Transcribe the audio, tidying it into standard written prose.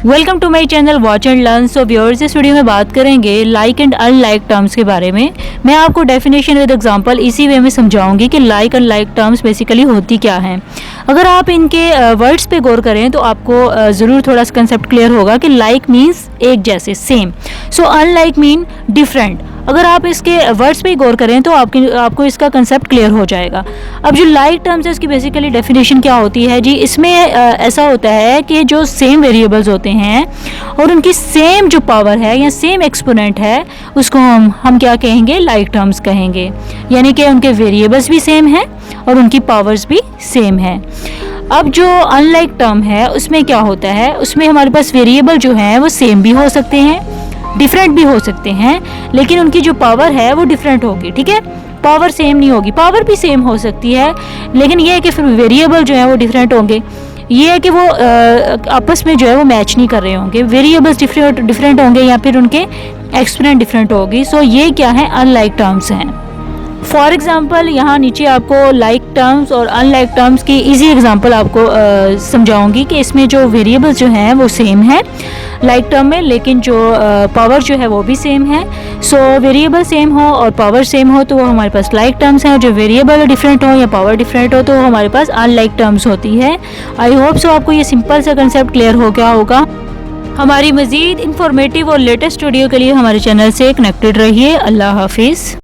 Welcome to my channel watch and learn. So viewers, इस video में बात करेंगे लाइक एंड अनलाइक टर्म्स के बारे में। मैं आपको डेफिनेशन विद एग्जांपल इसी वे में समझाऊंगी कि लाइक अनलाइक टर्म्स बेसिकली होती क्या हैं। अगर आप इनके वर्ड्स पे गौर करें तो आपको ज़रूर थोड़ा सा कंसेप्ट क्लियर होगा कि लाइक मीन्स एक जैसे, same. So unlike mean different. अगर आप इसके वर्ड्स पे गौर करें तो आपको इसका कंसेप्ट क्लियर हो जाएगा। अब जो लाइक टर्म्स है इसकी बेसिकली डेफिनेशन क्या होती है जी, इसमें ऐसा होता है कि जो सेम वेरिएबल्स होते हैं और उनकी सेम जो पावर है या सेम एक्सपोनेंट है उसको हम क्या कहेंगे, लाइक टर्म्स कहेंगे। यानी कि उनके वेरिएबल्स भी सेम हैं और उनकी पावर्स भी सेम है। अब जो अनलाइक टर्म है उसमें क्या होता है, उसमें हमारे पास वेरिएबल जो हैं वो सेम भी हो सकते हैं, डिफरेंट भी हो सकते हैं, लेकिन उनकी जो पावर है वो डिफरेंट होगी। ठीक है, पावर सेम नहीं होगी। पावर भी सेम हो सकती है लेकिन ये है कि फिर वेरिएबल जो है वो डिफरेंट होंगे। ये है कि वो आपस में जो है वो मैच नहीं कर रहे होंगे। वेरिएबल्स डिफरेंट होंगे या फिर उनके एक्सपोनेंट डिफरेंट होगी। सो ये क्या है, अनलाइक टर्म्स हैं। फॉर एग्जाम्पल यहाँ नीचे आपको लाइक टर्म्स और अनलाइक टर्म्स की इजी एग्जांपल आपको समझाऊंगी कि इसमें जो वेरिएबल्स जो हैं वो सेम है लाइक टर्म में, लेकिन जो पावर जो है वो भी सेम है। सो वेरिएबल सेम हो और पावर सेम हो तो वो हमारे पास लाइक टर्म्स हैं। जो वेरिएबल डिफरेंट हो या पावर डिफरेंट हो तो वो हमारे पास अनलाइक टर्म्स होती है। आई होप सो आपको ये सिंपल सा कंसेप्ट क्लियर हो गया होगा। हमारी मज़ीद इंफॉर्मेटिव और लेटेस्ट वीडियो के लिए हमारे चैनल से कनेक्टेड रहिए। अल्लाह हाफिज़।